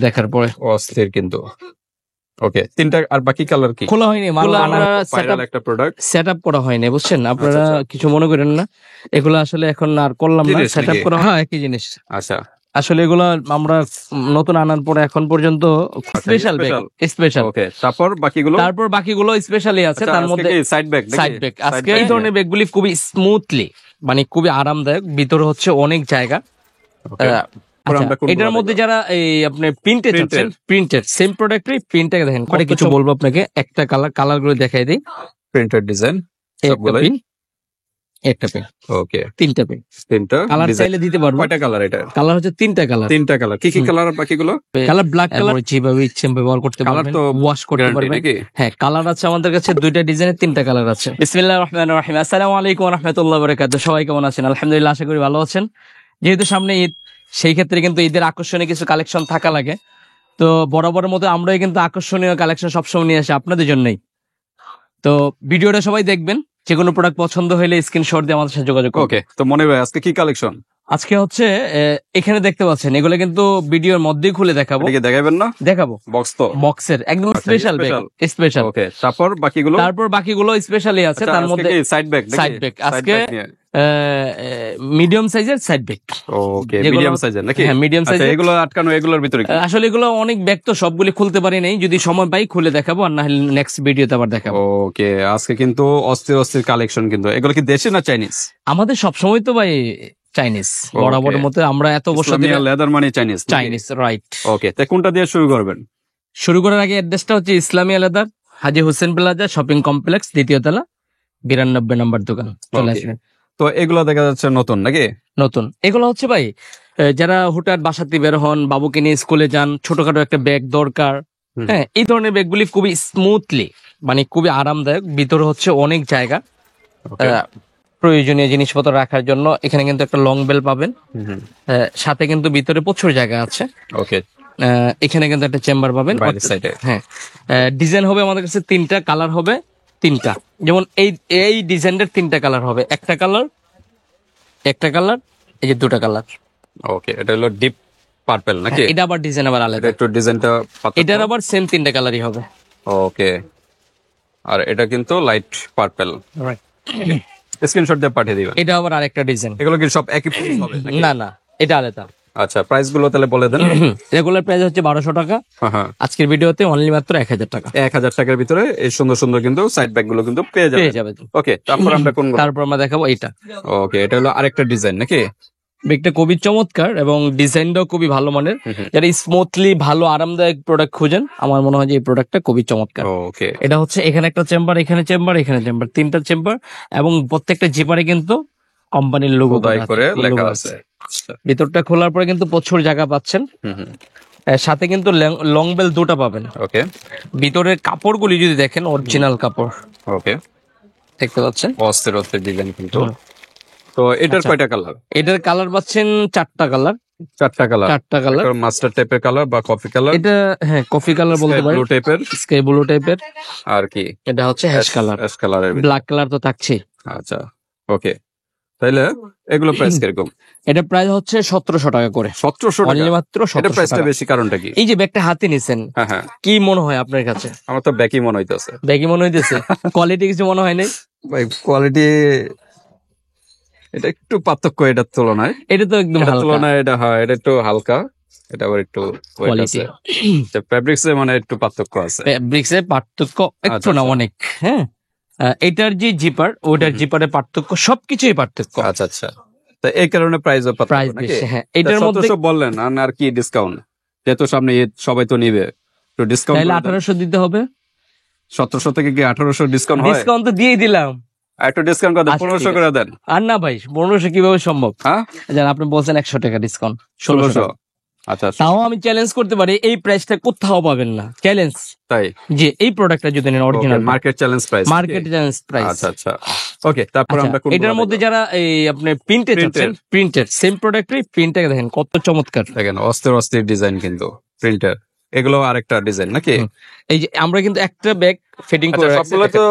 দেখার পরে অস্থির কিন্তু। ওকে, তিনটা। আর বাকি কালার কি? খোলা হয়নি, ভাইরাল একটা প্রোডাক্ট, সেট আপ করা হয়নি, বুঝছেন আপনারা, আচ্ছা, আচ্ছা। কিছু মনে করেন না। এগুলো আসলে এখন আর করলাম না, জিনিস সেট আপ নাকি? করা, হ্যাঁ একই জিনিস। আচ্ছা আসলে এগুলো আমরা নতুন আনার পরে এখন পর্যন্ত স্পেশাল ব্যাগ, স্পেশাল। ওকে, তারপর বাকিগুলো স্পেশালি আছে। আচ্ছা, তার আজকে মধ্যে কি সাইড ব্যাগ সাইড ব্যাগ, আজকে এই ধরনের ব্যাগগুলি খুবই স্মুথলি, মানে খুবই আরামদায়ক, ভিতরে হচ্ছে অনেক জায়গা। আচ্ছা, এটার মধ্যে যারা এই আপনি প্রিন্টেড আছেন, প্রিন্টেড সেম প্রোডাক্টই প্রিন্টে দেখেন, কত কিছু বলবো আপনাকে। একটা কালার গুলো দেখাই দিই। প্রিন্টেড ডিজাইন সবগুলো, একটা পেন, ওকে, তিনটা পেন, তিনটা কালার চাইলে দিতে পারবো। কয়টা কালার? এটা কালার হচ্ছে তিনটা কালার। কি কালার? বাকিগুলো কালার ব্ল্যাক কালার, যেভাবে ইচ্ছে ব্যবহার করতে পারবেন, তো ওয়াশ করতে পারবেন। হ্যাঁ, কালার আছে আমাদের কাছে দুইটা ডিজাইনের, তিনটা কালার আছে। বিসমিল্লাহির রহমানির রহিম। আসসালামু আলাইকুম ওয়া রাহমাতুল্লাহি ওয়া বারাকাতুহু। সবাই কেমন আছেন? আলহামদুলিল্লাহ, আশা করি ভালো আছেন। যেহেতু সামনে ঈদ, সেই ক্ষেত্রে কিন্তু ঈদের আকর্ষণীয় কিছু কালেকশন থাকা লাগে। তো বরাবরের মতো আমরাই কিন্তু আকর্ষণীয় কালেকশন সবসময় নিয়ে আসি আপনাদের জন্যই। তো ভিডিওটা সবাই দেখবেন, যে কোনো প্রোডাক্ট পছন্দ হলে স্ক্রিনশট দিয়ে আমাদের সাথে যোগাযোগ করুন। ওকে, তো মনে হয় আজকে কি কালেকশন? আজকে হচ্ছে এখানে দেখতে পাচ্ছেন, এগুলো কিন্তু ভিডিওর মধ্যেই খুলে দেখাবো। দেখাবেন না? দেখাবো। বক্স তো বক্সের একদম স্পেশাল ব্যাগ, স্পেশাল। ওকে, তারপর বাকিগুলো স্পেশালি আছে। তার মধ্যে সাইড ব্যাগ, আজকে মিডিয়াম সাইজের সাইড ব্যাগ। ওকে, মিডিয়াম সাইজের নাকি? হ্যাঁ, মিডিয়াম সাইজের। এগুলো আটকানো, এগুলোর ভিতরে কি? আসলে এগুলো অনেক ব্যাগ, তো সবগুলি খুলতে পারি নাই, যদি সময় পাই খুলে দেখাবো, আর না হলে নেক্সট ভিডিওতে আবার দেখাবো। ওকে, আজকে কিন্তু অস্থির কালেকশন। কিন্তু এগুলো কি দেশি না চাইনিজ? আমাদের সবসময় তো ভাই চাইনিজ, বরাবরের মতো। আমরা এত বছর ধরে লেদার মানে চাইনিজ, রাইট। ওকে, তো কোনটা দিয়ে শুরু করবেন? শুরু করার আগে অ্যাড্রেসটা হচ্ছে ইসলামিয়া লেদার, হাজী হোসেন প্লাজা শপিং কমপ্লেক্স, দ্বিতীয় তলা, 92 নম্বর দোকান। চলে আসবেন। তো এগুলো দেখা যাচ্ছে নতুন নাকি? নতুন। এগুলো হচ্ছে ভাই, যারা হুটার বাসাতে বের হন, বাবুকে নিয়ে স্কুলে যান, ছোটখাটো একটা ব্যাগ দরকার, হ্যাঁ, এই ধরনের ব্যাগগুলি খুবই স্মুথলি, মানে খুবই আরামদায়ক, ভিতরে হচ্ছে অনেক জায়গা, প্রয়োজনীয় জিনিসপত্র রাখার জন্য। এখানে কিন্তু একটা লং বেল পাবেন, সাথে কিন্তু ভিতরে প্রচুর জায়গা আছে। ওকে, এখানে কিন্তু একটা চেম্বার পাবেন বাইরের সাইডে। হ্যাঁ, ডিজাইন হবে আমাদের কাছে তিনটা, কালার হবে তিনটা। যেমন এই ডিজাইনের তিনটা কালার হবে, একটা কালার, এই যে দুটা কালার। ওকে, এটা হলো ডিপ পার্পল নাকি? এটা আবার ডিজাইন আবার আলাদা, একটু ডিজাইনটা এটার আবার সেম তিনটা কালারই হবে। ওকে, আর এটা কিন্তু লাইট পার্পল। স্ক্রিনশট দিয়ে পাঠিয়ে দিবেন। এটা আবার আরেকটা ডিজাইন। এগুলো কি সব একই প্রাইস হবে নাকি? না, এটা আলাদা। আচ্ছা, প্রাইস গুলো তাহলে বলে দেন। রেগুলার প্রাইস হচ্ছে 1200 টাকা। আজকের ভিডিওতে অনলি মাত্র 1000 টাকা। 1000 টাকার ভিতরে এই সুন্দর কিন্তু সাইড ব্যাগ গুলো কিন্তু পেয়ে যাবে। ওকে, তারপর আমরা দেখাবো এটা। ওকে, এটা হলো আরেকটা ডিজাইন নাকি? ব্যাগটা খুবই চমৎকার এবং ডিজাইনটাও খুবই ভালো মানের। যারা স্মুথলি ভালো আরামদায়ক প্রোডাক্ট খুঁজেন, আমার মনে হয় যে এই প্রোডাক্টটা খুবই চমৎকার। ওকে, এটা হচ্ছে এখানে একটা চেম্বার, এখানে চেম্বার, তিনটা চেম্বার, এবং প্রত্যেকটা জিপারে কিন্তু কোম্পানির লোগো করে লেখা আছে। ভিতরটা খোলার পরে কিন্তু প্রচুর জায়গা পাচ্ছেন। সাথে কিন্তু লং বেল দুটো পাবেন। ওকে, ভিতরের কাপড়গুলি যদি দেখেন, অরিজিনাল কাপড়। ওকে, দেখতে পাচ্ছেন অস্থির ডিজাইন কিন্তু। তো এটার কয়টা কালার? এটার কালার পাচ্ছেন চারটা কালার। মাস্টার টাইপের কালার বা কফি কালার? এটা হ্যাঁ, কফি কালার বলতে পারেন, ব্লু টাইপের, স্কাই ব্লু টাইপের। আর কি এটা হচ্ছে হ্যাশ কালারের, ব্ল্যাক কালার তো থাকছেই। আচ্ছা, ওকে, তাইলে এগুলো প্রাইস কিরকম? এটা প্রাইস হচ্ছে 1700 টাকা করে। 1700 টাকা অনলি মাত্র 1700 প্রাইসটা বেশি, কারণটা কি? এই যে ব্যাগটা হাতে নিছেন, হ্যাঁ, কি মনে হয় আপনার কাছে? আমার তো ব্যাগই মনে হইতেছে। কোয়ালিটি কিছু মনে হয় নাই ভাই? কোয়ালিটি এটা একটু পার্থক্য এটার তুলনায়। এটা তো একদম তুলনায় এটা হয়, এটা একটু হালকা, এটা আবার একটু কোয়ালিটি। ফেব্রিক্স এ মানে একটু পার্থক্য আছে। ফেব্রিক্স এর পার্থক্য একটু না অনেক। হ্যাঁ, এটার যে জিপার, ওটার জিপারের পার্থক্য, সবকিছুই পার্থক্য। আচ্ছা, তো এই কারণে প্রাইস বেশি। হ্যাঁ, এটার মধ্যে বললেন আর কি ডিসকাউন্ট? যেহেতু সামনে ঈদ, সবাই তো নিবে, একটু ডিসকাউন্ট। তাহলে 1800 দিতে হবে। 1700 থেকে কি 1800 ডিসকাউন্ট হয়? ডিসকাউন্ট তো দিয়েই দিলাম, একটু ডিসকাউন্ট করে দেন, 1500 করে দেন। আর না ভাই, 1500 কিভাবে সম্ভব? হ্যাঁ, জান, আপনি বলছেন 100 টাকা ডিসকাউন্ট, 1600। আচ্ছা, তাও আমি চ্যালেঞ্জ করতে পারি, এই প্রাইসটা কোথাও পাবেন না। চ্যালেঞ্জ তাই যে এই প্রোডাক্টটা যদি নেন অরিজিনাল মার্কেট চ্যালেঞ্জ প্রাইস, আচ্ছা, ওকে, তারপর আমরা এটার মধ্যে যারা এই আপনি প্রিন্টেড সেম প্রোডাক্টই প্রিন্টে দেখেন কত চমৎকার, দেখেন অস্থির ডিজাইন কিন্তু প্রিন্টার। এগুলো আরেকটা ডিজাইন নাকি? এই যে আমরা কিন্তু একটা ব্যাগ ফিটিং করে রাখছি। সবগুলো তো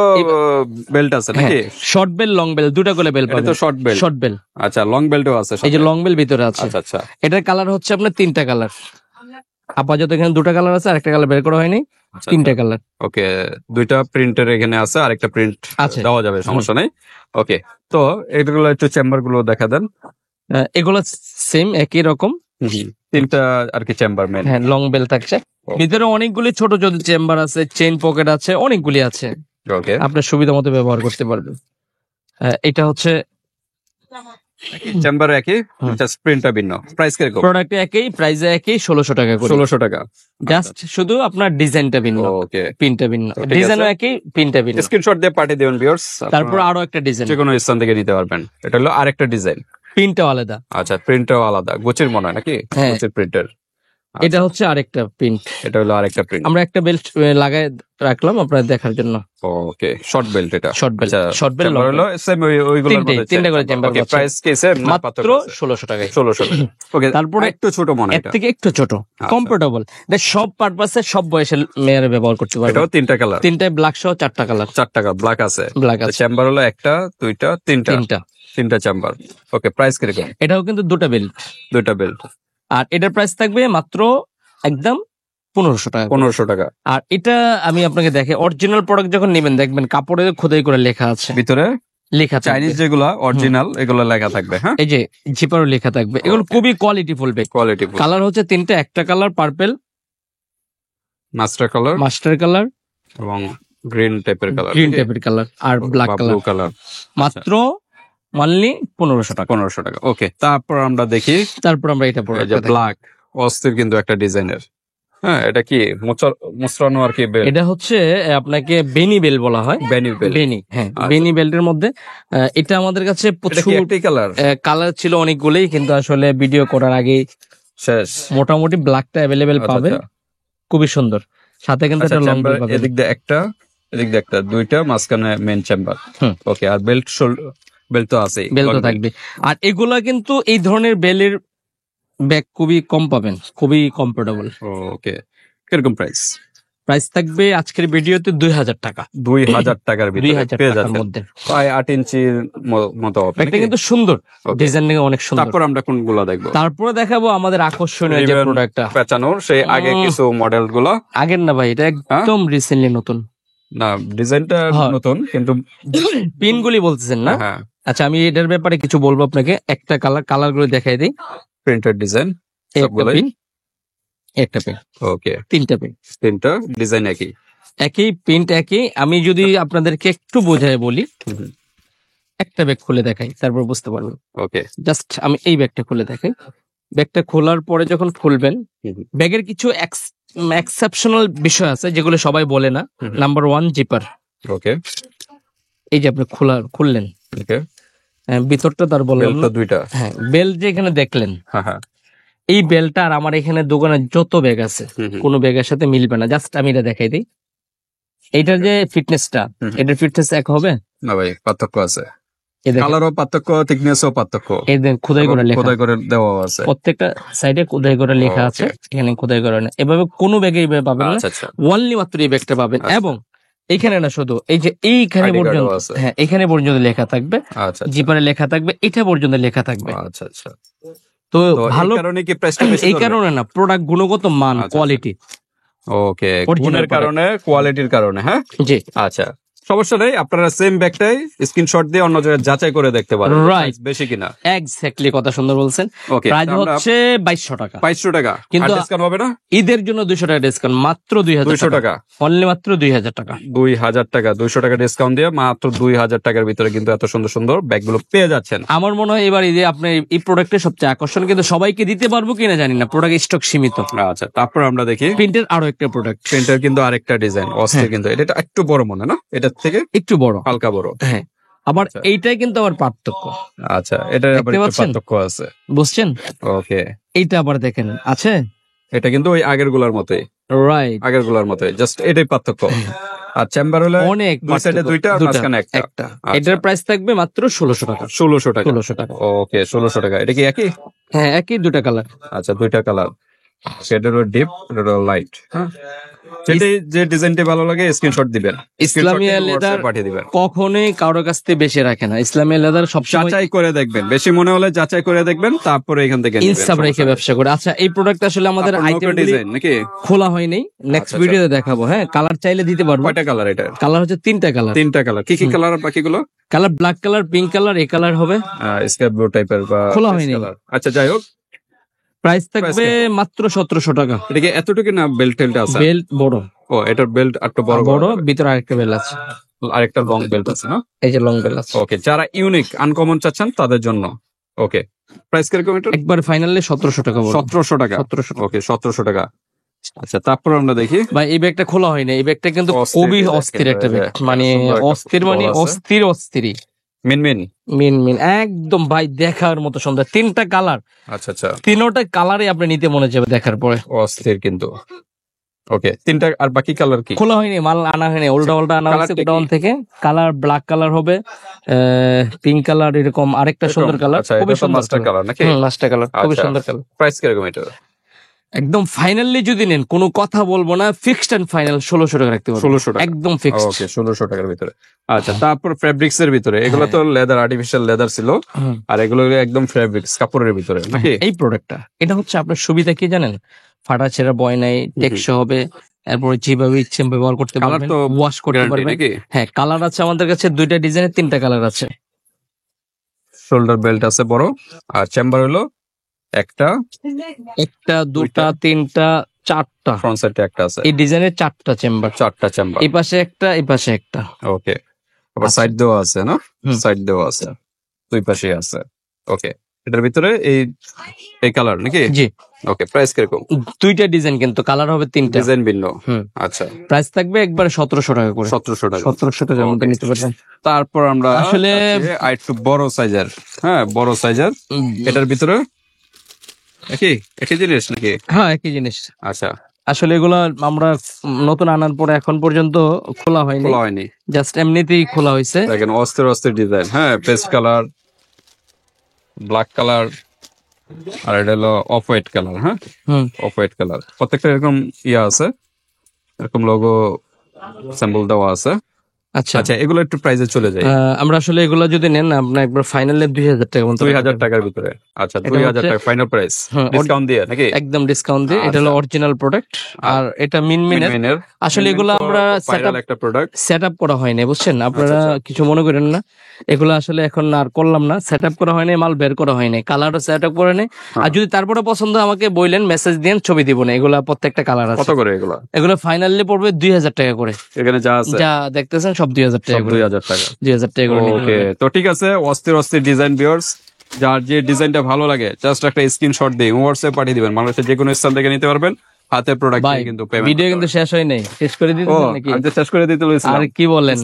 বেল্ট আছে নাকি? শর্ট বেল, লং বেল, দুটো করে বেল পাবেন। এটা তো শর্ট বেল। আচ্ছা, লং বেল্টও আছে। এই যে লং বেল ভিতরে আছে। আচ্ছা, এটার কালার হচ্ছে আপনার তিনটা কালার। আপাতত এখানে দুটো কালার আছে, আরেকটা কালার বের করা হয়নি, তিনটা কালার। ওকে, দুইটা প্রিন্টের এখানে আছে, আরেকটা প্রিন্ট আছে। দেওয়া যাবে, সমস্যা নেই। ওকে, তো এগুলো একটু চেম্বার গুলো দেখা দেন। এগুলো সেম একই রকম, তিনটা আর কি চেম্বার মেন। হ্যাঁ লং বেল থাকছে, ভিতরে অনেকগুলি ছোট ছোট চেম্বার আছে, চেইন পকেট আছে, অনেকগুলি আছে, ওকে, আপনার সুবিধা মতো ব্যবহার করতে পারবেন। এটা হচ্ছে চেম্বার একই, জাস্ট প্রিন্টটা ভিন্ন। প্রাইস কিরকম? প্রোডাক্ট একই, প্রাইস একই, 1600 টাকা করে। 1600 টাকা। জাস্ট শুধু আপনার ডিজাইনটা ভিন্ন, ওকে, পিনটা ভিন্ন, ঠিক আছে। ডিজাইনও একই, পিনটা ভিন্ন। স্ক্রিনশট দিয়ে পাঠিয়ে দিবেন ভিউয়ার্স। তারপর আরো একটা ডিজাইন, যে কোনো স্থান থেকে নিতে পারবেন। এটা হলো আরেকটা ডিজাইন, পিনটাও আলাদা। আচ্ছা, প্রিন্টটাও আলাদা, গোচের মনে হয় নাকি? হ্যাঁ। গোচের প্রিন্টার। এটা হচ্ছে আরেকটা প্রিন্ট, এটা হলো আরেকটা প্রিন্ট। আমরা একটা বেল্ট লাগাই রাখলাম আপনার দেখার জন্য। ওকে, শর্ট বেল্ট এটা। শর্ট বেল্ট, আচ্ছা, শর্ট বেল্ট চেম্বার হলো সেম ওইগুলোর মধ্যে। তিনটা করে চেম্বার। ওকে, প্রাইস কি সেম না? মাত্র 1600 টাকায়। 1600 টাকা। ওকে, তারপরে একটু ছোট মনে হয় এর এটা। থেকে একটু ছোট, কমফোর্টেবল, সব পারপাসে সব বয়সের মেয়েরা ব্যবহার করতে পারবে। এটাও তিনটা কালার, তিনটায় ব্ল্যাক সহ চারটা কালার। 4 টাকা ব্ল্যাক আছে। ব্ল্যাক আছে চেম্বার হলো একটা, দুইটা, তিনটা তিনটা। তিনটা চেম্বার। ওকে, প্রাইস কিরকম? এটাও কিন্তু দুটা বেল্ট, দুইটা বেল্ট। আর এটার প্রাইস থাকবে মাত্র একদম 1500 টাকা। 1500 টাকা। আর এটা আমি আপনাকে দেখে, অরিজিনাল প্রোডাক্ট যখন নেবেন দেখবেন কাপড়ে খোদাই করে লেখা আছে, ভিতরে লেখা চাইনিজ যেগুলা অরিজিনাল এগুলো লেখা থাকবে। হ্যাঁ, এই যে জিপারও লেখা থাকবে, এগুলো খুবই কোয়ালিটিফুল ব্যাগ। কোয়ালিটি। কালার হচ্ছে তিনটা, একটা colour purple, master colour master colour এবং গ্রিন টাইপের কালার, গ্রিন টাইপের কালার, আর ব্ল্যাক ব্লু কালার। কালার। মাত্র অনলি 1500 টাকা। 1500 টাকা। ওকে, তারপর আমরা দেখি তারপর আমরা এটা পরে ব্ল্যাক অস্থির কিন্তু একটা ডিজাইনের। হ্যাঁ, এটা কি মুসরানো আর কি বেল? এটা হচ্ছে আপনাকে বেনি বেল বলা হয়। বেনি বেল। বেনি, হ্যাঁ আচ্ছা। বেনি বেল্টের মধ্যে এটা আমাদের কাছে এটা কি প্রচুর একটাই কালার? কালার ছিল অনেকগুলোই, কিন্তু আসলে ভিডিও করার আগে শেষ। মোটামুটি ব্ল্যাকটা অ্যাভেলেবেল আচ্ছা, পাবেন, আচ্ছা। খুবই সুন্দর। সাথে কিন্তু আচ্ছা, একটা লং চেম্বার বেল পাবেন। এদিক দিয়ে একটা, এদিক দিয়ে একটা, দুইটা, মাঝখানে মেন চেম্বার। হুম। ওকে, আর বেল্ট বেল্ট তো আছেই। বেল তো থাকবে। আর এগুলা কিন্তু এই ধরনের বেলের ব্যাগ খুবই কম পাবেন, খুবই কমফোর্টেবল। ওকে, কিরকম প্রাইস? প্রাইস থাকবে আজকের ভিডিওতে 2000 টাকা। 2000 টাকার ভিতরে 2000 পেয়ে টাকার যাচ্ছেন। মধ্যে প্রায় 8 ইঞ্চির মতো হবে ব্যাগটা নাকি? কিন্তু সুন্দর, Okay. ডিজাইন অনেক সুন্দর। তারপর আমরা কোনগুলো দেখবো? তারপরে দেখাবো আমাদের আকর্ষণীয় যে Ribbon প্রোডাক্টটা, পেঁচানোর সেই আগে কিছু মডেল গুলো। আগের না ভাই, এটা একদম রিসেন্টলি নতুন। না, ডিজাইনটা হ্যাঁ। নতুন কিন্তু পিন গুলি বলতেছেন না? হ্যাঁ, আচ্ছা, আমি এটার ব্যাপারে কিছু বলবো আপনাকে। একটা কালার গুলো দেখাই দিই। প্রিন্টেড ডিজাইন একটা সবগুলোই। পিন, একটা পিন, ওকে, তিনটা পিন, তিনটা ডিজাইন একই। একই প্রিন্ট একই। আমি যদি আপনাদেরকে একটু বোঝায় বলি, হুম। একটা ব্যাগ খুলে দেখাই, তারপর বুঝতে পারবেন। ওকে, জাস্ট আমি এই ব্যাগটা খুলে দেখাই। ব্যাগটা খোলার পরে যখন খুলবেন, ব্যাগের কিছু এক্সেপশনাল বিষয় আছে যেগুলো সবাই বলে না। হুম। Number 1 zipper. ওকে, এই যে আপনি খুললেন, ওকে, ভিতরটা তার বললাম বেল্ট না। তো দুইটা। হ্যাঁ, বেল যে এখানে দেখলেন, হ্যাঁ, হ্যাঁ। এই বেলটা আর আমার এখানে দোকানে যত ব্যাগ আছে হুম, হুম। কোনো ব্যাগের সাথে মিলবে না। জাস্ট আমি এটা দেখাই দিই। এইটার যে ফিটনেসটা, হুম। এটার ফিটনেস এক হবে। না ভাই, পার্থক্য আছে। এই দেখেন, কালারও পার্থক্য, থিকনেসও পার্থক্য। এই দেখেন খোদাই করে লেখা, খোদাই করে দেওয়া আছে। প্রত্যেকটা সাইডে খোদাই করে লেখা Okay. আছে, এখানে খোদাই করে না। এভাবে কোনো ব্যাগে এইভাবে পাবেন না, আচ্ছা, আচ্ছা। অনলি মাত্র এই ব্যাগটা পাবেন। আচ্ছা। এবং এইখানে না শুধু, এই যে এইখানে ID card ও পর্যন্ত, আছে। হ্যাঁ এখানে পর্যন্ত লেখা থাকবে, আচ্ছা, জিপারে লেখা থাকবে, এটা পর্যন্ত লেখা থাকবে। আচ্ছা, আচ্ছা। তো তো ভালো, এই কারণে কি প্রাইসটা বেশি এই ধরবে? কারণে না, প্রোডাক্ট গুণগত মান, আচ্ছা, কোয়ালিটি। ওকে, Original গুণের কারণে, কোয়ালিটির কারণে। হ্যাঁ, জি, আচ্ছা, সমস্যা নেই। আপনারা সেম ব্যাগটাই স্ক্রিনশট দিয়ে অন্য জায়গায় যাচাই করে দেখতে পারেন Right. price বেশি কিনা। এক্স্যাক্টলি কথা সুন্দর বলছেন। ওকে, প্রাইস হচ্ছে 2200 টাকা। 2200 টাকা, কিন্তু কিন্তু ডিসকাউন্ট হবে না? ঈদের জন্য 200 টাকা ডিসকাউন্ট, মাত্র 200 2000 টাকা, টাকা, অনলি মাত্র 2000 টাকা। 2000 টাকা, 200 টাকা ডিসকাউন্ট দিয়ে মাত্র 2000 টাকার ভিতরে কিন্তু এত সুন্দর সুন্দর ব্যাগগুলো পেয়ে যাচ্ছেন। আমার মনে হয় এবার ঈদে আপনার এই প্রোডাক্টের সবচেয়ে আকর্ষণ, কিন্তু সবাইকে দিতে পারবো কিনা জানি না, প্রোডাক্ট স্টক সীমিত। আচ্ছা, তারপর আমরা দেখি প্রিন্টের আরো একটা প্রোডাক্ট, প্রিন্টার কিন্তু আরেকটা ডিজাইন অস্থির হ্যাঁ। কিন্তু এটা একটু বড় মনে না, এটার থেকে একটু বড়, হালকা বড়। হ্যাঁ। আবার আচ্ছা। এইটাই কিন্তু আবার পার্থক্য, আচ্ছা, এটা আবার দেখতে একটু পাচ্ছেন? পার্থক্য আছে। বুঝছেন? ওকে, এইটা আবার দেখেন আছে, এটা কিন্তু ওই আগের গুলার মতোই, রাইট, আগের গুলার মতোই, জাস্ট এটাই পার্থক্য। আর চেম্বার হলে অনেক দুই সাইডে পার্থক্য। দুইটা, দুটা, মাঝখানে একটা। একটা। আচ্ছা। এটার প্রাইস থাকবে মাত্র 1600 টাকা। 1600 টাকা। 1600 টাকা, ওকে, 1600 টাকা। এটা কি একই? হ্যাঁ একই, দুটা কালার। আচ্ছা, দুইটা কালার। এটা হলো ডিপ, এটা হলো লাইট। হ্যাঁ, যেটাই যে ডিজাইনটা ভালো লাগে স্ক্রিনশট দিবেন, ইসলামিয়া লেদার পাঠিয়ে দিবেন। কখনোই কারোর কাছ থেকে বেশি রাখে না। ইসলামিয়া লেদার সবসময় যাচাই করে দেখবেন, বেশি মনে হলে যাচাই করে দেখবেন, তারপরে এখান থেকে ইনসাফ রেখে ব্যবসা করে। আচ্ছা, এই প্রোডাক্ট আসলে আমাদের আইটেম ডিজাইন নাকি খোলা হয়নি, নেক্সট আচ্ছা, ভিডিওতে দেখাবো। হ্যাঁ, কালার চাইলে দিতে পারবো। কয়টা কালার এটা? কালার হচ্ছে তিনটা কালার। তিনটা কালার, কি কি কালার বাকিগুলো? Colour black colour, pink colour, এই কালার হবে। স্কাই ব্লু টাইপের বা খোলা হয়নি। আচ্ছা, যাই হোক, প্রাইস থাকবে মাত্র 1700 টাকা। এটা কি এতটুকু না বেল্ট টেলটা আছে? বেল্ট বড়। ও, এটার বেল্ট একটু বড় বড়, ভিতরে আরেকটা বেল্ট আছে, আরেকটা লং বেল্ট আছে না? এই যে লং বেল্ট আছে। ওকে, যারা ইউনিক আনকমন চাচ্ছেন তাদের জন্য। ওকে, প্রাইস কিরকম এটা? একবার ফাইনালি 1700 টাকা। 1700 টাকা। 1700 টাকা। ওকে, 1700 টাকা। আচ্ছা, তারপর আমরা দেখি ভাই, এই ব্যাগটা খোলা হয়নি। এই ব্যাগটা কিন্তু খুবই অস্থির একটা ব্যাগ, মানে অস্থির, মানে অস্থিরই মিনমিন মিন একদম ভাই, দেখার মতো সুন্দর। তিনটা কালার। আচ্ছা আচ্ছা, তিনটা কালারই আপনি নিতে মনে যাবে দেখার পরে। অস্থির কিন্তু। ওকে, তিনটা। আর বাকি কালার কি? খোলা হয়নি, মাল আনা হয়নি, উল্টা আনা হয়েছে গোডাউন থেকে। কালার ব্ল্যাক কালার হবে, পিঙ্ক কালার, এরকম আরেকটা সুন্দর কালার, খুবই সুন্দর মাস্টার কালার নাকি? মাস্টার কালার, খুবই সুন্দর কালার। প্রাইস কিরকম এটা? একদম ফাইনালি যদি নেন, কোনো কথা বলবো না, ফিক্সড এন্ড ফাইনাল 1600 টাকা রাখতে পারবো। 1600 টাকা একদম ফিক্সড। ওকে, 1600 টাকার ভিতরে। আচ্ছা, তারপর ফেব্রিক্স এর ভিতরে এগুলো তো লেদার, আর্টিফিশিয়াল লেদার ছিল, আর এগুলো একদম ফেব্রিক্স কাপড়ের ভিতরে নাকি? এই প্রোডাক্টটা, এটা হচ্ছে আপনার সুবিধা কি জানেন? ফাটা ছেঁড়া বয় নাই, টেকসই হবে, এরপরে যেভাবে ইচ্ছে ব্যবহার করতে পারবেন, ওয়াশ করতে পারবেন। হ্যাঁ, কালার আছে আমাদের কাছে দুইটা ডিজাইনের, তিনটা কালার আছে। শোল্ডার বেল্ট আছে বড়, আর চেম্বার হলো একটা, দুটা, তিনটা, চারটা। ফ্রন্ট সাইডে একটা আছে। এই ডিজাইনের চারটা চেম্বার। চারটা চেম্বার, এই পাশে একটা, এই পাশে একটা। ওকে, আবার সাইড দেওয়া আছে না? সাইড দেওয়া আছে, দুই পাশে আছে। ওকে, এটার ভিতরে এই কালার নাকি? জি। ওকে, প্রাইস কিরকম? দুইটা ডিজাইন, কিন্তু কালার হবে তিনটা, ডিজাইন ভিন্ন। আচ্ছা, প্রাইস থাকবে একবার 1700 টাকা করে। 1700 টাকা। 1700 টাকার মধ্যে নিতে পারবেন। তারপর আমরা আসলে একটু বড় সাইজের, হ্যাঁ বড় সাইজের, এটার ভিতরে একই জিনিস নাকি? হ্যাঁ, একই জিনিস। আচ্ছা, আসলে এগুলো আমরা নতুন আনার পরে এখন পর্যন্ত খোলা হয়নি, জাস্ট এমনিতেই খোলা হয়েছে। দেখেন, অস্থির ডিজাইন। হ্যাঁ, পেস্ট কালার, ব্ল্যাক কালার, আর এটা হলো অফ হোয়াইট কালার। হ্যাঁ, অফ হোয়াইট কালার, প্রত্যেকটা এরকম আছে, এরকম লোগো সিম্বল দেওয়া আছে। আচ্ছা আচ্ছা, এগুলো একটু প্রাইসে চলে যায়। আমরা আসলে এগুলো যদি নেন, আপনার একবার ফাইনালে 2000 টাকা মতো। 2000 টাকার ভিতরে। আচ্ছা, 2000 টাকা ফাইনাল প্রাইস, ডিসকাউন্ট দিয়ে নাকি? একদম ডিসকাউন্ট দিয়ে। এটা হলো অরিজিনাল প্রোডাক্ট, আর এটা মিনমিনের। আসলে এগুলো আমরা সেটআপ করা হয়নি, বুঝছেন আপনারা, কিছু মনে করেন না। এগুলো আসলে এখন আর করলাম না, সেটআপ করা হয়নি, মাল বের করা হয়নি, কালারও সেটআপ করে নেই। আর যদি তারপরে পছন্দ আমাকে বললেন, মেসেজ দেন, ছবি দিব না। এগুলা প্রত্যেকটা কালার আছে। কত করে এগুলো ফাইনালি পড়বে 2000 টাকা করে। এখানে যা দেখতেছেন সব 2000 টাকা করে। 2000 টাকা। 2000 টাকা করে। ওকে, তো ঠিক আছে, অস্থির ডিজাইন ভিউয়ার্স, যার যে ডিজাইনটা ভালো লাগে জাস্ট একটা স্ক্রিনশট দিয়ে হোয়াটসঅ্যাপ পাঠিয়ে দিবেন। বাংলাদেশের যে কোনো স্থান থেকে নিতে পারবেন, হাতে প্রোডাক্ট কিন্তু পেমেন্ট। ভিডিও কিন্তু শেষ হয় নাই, শেষ করে দিতেছেন নাকি? আমি শেষ করে দিতে বলেছিলাম। আর কি বলেন,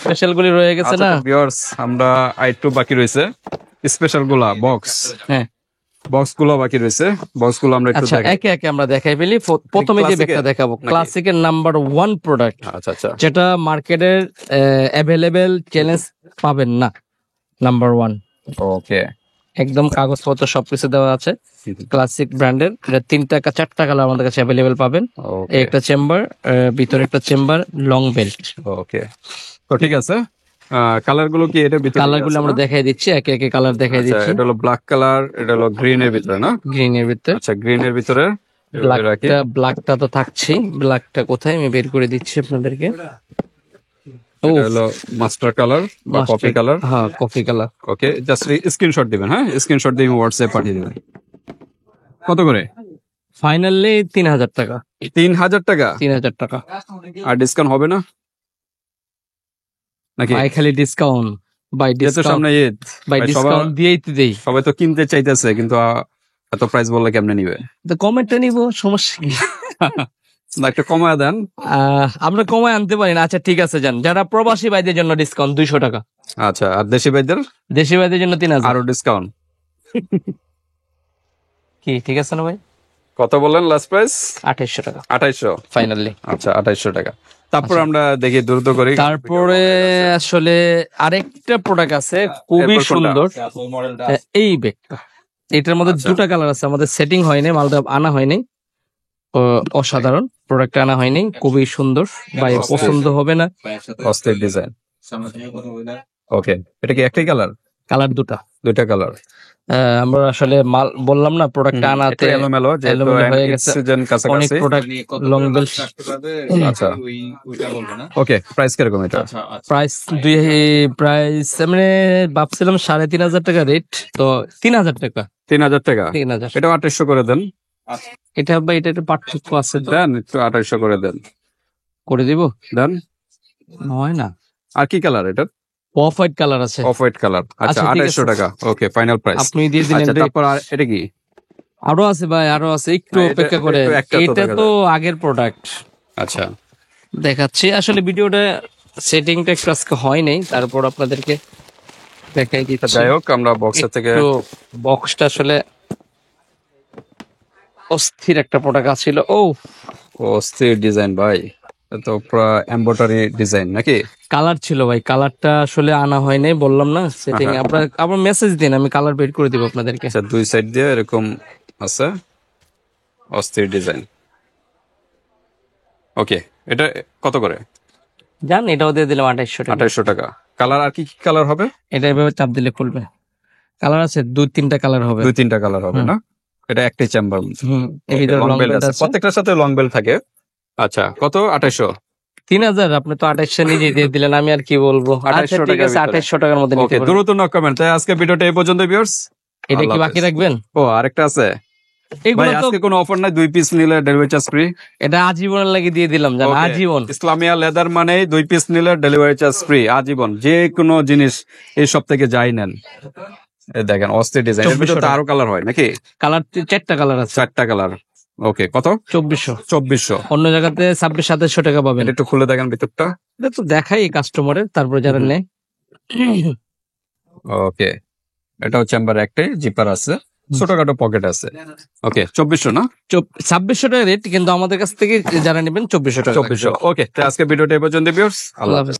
স্পেশাল গুলি রয়ে গেছে না ভিউয়ার্স? আমরা আইটু বাকি রয়েছে, স্পেশাল গুলা বক্স, হ্যাঁ বক্স গুলো বাকি রয়েছে। বক্স গুলো আমরা একটু দেখাই। একে একে আমরা দেখাই ফেলি। প্রথমে যে ব্যাগটা দেখাবো, ক্লাসিকের নাম্বার 1 প্রোডাক্ট। আচ্ছা, যেটা মার্কেটের অ্যাভেলেবেল চ্যালেঞ্জ পাবেন না, নাম্বার 1। ওকে, একদম কাগজপত্র সবকিছু দেওয়া আছে, ক্লাসিক ব্র্যান্ডের। এটা 4টা কালার আমাদের কাছে অ্যাভেলেবেল পাবেন। একটা চেম্বার, ভিতরে একটা চেম্বার, লং বেল্ট। ওকে, তো ঠিক আছে। কালার গুলো কি এটার ভিতরে? কালার গুলো আমরা দেখাই দিচ্ছি, একে একে কালার দেখাই দিচ্ছি। এটা হলো ব্ল্যাক কালার, এটা হলো গ্রিন এর ভিতরে না? গ্রিন এর ভিতরে। আচ্ছা, গ্রিন এর ভিতরে ব্ল্যাকটা তো থাকছেই। ব্ল্যাকটা কোথায় আমি বের করে দিচ্ছি আপনাদেরকে। এটা হলো মাস্টার কালার বা কফি কালার। হ্যাঁ, কফি কালার। ওকে, জাস্ট স্ক্রিনশট দিবেন। হ্যাঁ, স্ক্রিনশট দিয়ে হোয়াটসঅ্যাপ পাঠিয়ে দিবেন। কত করে? ফাইনালি 3000 টাকা। 3000 টাকা? 3000 টাকা। আর ডিসকাউন্ট হবে না নাকি? ভাই খালি ডিসকাউন্ট, ভাই ডিসকাউন্ট, সামনে ঈদ, ভাই ডিসকাউন্ট দিয়েই তো দেই। সবাই তো কিনতে চাইতেছে, কিন্তু এত প্রাইস বললে কেমনে নিবে? তো কমেন্টটা নিব, সমস্যা কি? একটা কমায় দেন। আমরা কমায় আনতে পারি না। আচ্ছা ঠিক আছে, যান। যারা প্রবাসী ভাইদের জন্য ডিসকাউন্ট 200 টাকা। আচ্ছা, আর দেশি ভাইদের? দেশি ভাইদের জন্য 3000 আরো ডিসকাউন্ট। কি ঠিক আছে না ভাই? কত বললেন লাস্ট প্রাইস? 2800 টাকা 2800 ফাইনালি। আচ্ছা, 2800 টাকা। তারপর আমরা দেখি দ্রুত করি। তারপরে আসলে আরেকটা প্রোডাক্ট আছে খুবই সুন্দর, এই ব্যাগটা। এটার মধ্যে আচ্ছা। দুটা কালার আছে, আমাদের সেটিং হয়নি, মালটা আনা হয়নি। অসাধারণ প্রোডাক্ট আনা হয়নি, খুবই সুন্দর, ভাই পছন্দ হবে না। অস্থির ডিজাইন। ওকে, এটা কি একটাই কালার? কালার দুটা। দুইটা কালার। আমরা আসলে মাল বললাম না, প্রোডাক্ট আনাতে এলোমেলো, যেহেতু এলোমেলো হয়ে গেছে, সিজন অনেক কাছাকাছি। Product long belt. আচ্ছা, ওকে, প্রাইস কিরকম এটা? প্রাইস প্রাইস মানে ভাবছিলাম 3,500 টাকা রেট, তো 3,000 টাকা। 3,000 টাকা। 3,000 এটা 2800 করে দেন। এটা ভাই, এটা একটু পার্থক্য আছে তো, দেন একটু 2800 করে দেন। করে দিব। দেন। হয় না, আর কি কালার এটা? অফ হোয়াইট কালার আছে। Off white colour. আচ্ছা, আচ্ছা, ঠিক 2800 আছে। টাকা। ওকে, ফাইনাল প্রাইস। আপনি দিয়ে দিলেন আচ্ছা, রে। তারপর আর এটা কি? আরো আছে ভাই, আরো আছে, একটু এটা- অপেক্ষা করে। একটু একটা তো এটা দেখা তো আগের প্রোডাক্ট আচ্ছা, দেখাচ্ছি, আসলে ভিডিওটা সেটিংটা একটু আজকে হয় নাই, তারপর আপনাদেরকে দেখাই দিচ্ছি। যাই হোক, আমরা বক্সের থেকে একটু বক্সটা আসলে অস্থির একটা প্রোডাক্ট ছিল। ও, অস্থির ডিজাইন ভাই, তো পুরো এমব্রয়ডারি ডিজাইন নাকি? কালার ছিল ভাই, কালারটা আসলে আনা হয় নাই, বললাম না সেটিং। হ্যাঁ। আপনার আবার মেসেজ দিন, আমি কালার বের করে দিব আপনাদেরকে। আচ্ছা, দুই সাইড দিয়ে এরকম আছে, অস্থির ডিজাইন। ওকে, এটা কত করে? জান, এটাও দিয়ে দিলাম 2800 টাকা। 2800 টাকা। কালার আর কি কি কালার হবে? এটা এভাবে চাপ দিলে খুলবে। কালার আছে 2-3টা কালার হবে। 2-3টা কালার হবে না? এটা একটাই চেম্বার। এর ভিতরে লং লং বেল্ট বেল্ট আছে, আছে। প্রত্যেকটার সাথে লং বেল্ট থাকে। আচ্ছা, কত? 2800। 3,000, আপনি তো 2800 নিজে দিয়ে দিলেন, আমি আর কি বলবো। 2800 আচ্ছা, ঠিক টাকার আছে, ভিতরে। 2800 টাকার মধ্যে নিতে ওকে, পারেন। দ্রুত নক কমেন্ট। তাই আজকে ভিডিওটা এই পর্যন্ত ভিউয়ার্স। এটা কি আল্লাহ বাকি হাফেজ। রাখবেন? ও, আরেকটা আছে এগুলো ভাই, তো আজকে কোনো অফার নাই, 2 পিস নিলে ডেলিভারি চার্জ ফ্রি। এটা আজীবনের লাগি দিয়ে দিলাম, জান, আজীবন। ইসলামিয়া লেদার মানে 2 পিস নিলে ডেলিভারি চার্জ ফ্রি আজীবন, যে কোনো জিনিস এই সব থেকে যাই নেন। এই দেখেন, অস্থির ডিজাইন। এর ভিতরে তো আরো কালার হয় নাকি? কালার 4টা কালার আছে। 4টা কালার। ওকে, কত? 2400। 2400। অন্য জায়গাতে 2600-2700 টাকা পাবেন। এটা একটু খুলে দেখেন ভিতরটা। এটা তো দেখাই কাস্টমারের, তারপরে যারা নেয়। ওকে, এটাও চেম্বার একটাই, জিপার আছে, ছোটখাটো পকেট আছে। ওকে, 2400 না? 2600 টাকা রেট, কিন্তু আমাদের কাছ থেকে যারা নেবেন 2400 টাকা। 2400। ওকে, তো আজকে ভিডিওটা এই পর্যন্ত ভিউয়ার্স। আল্লাহ হাফেজ।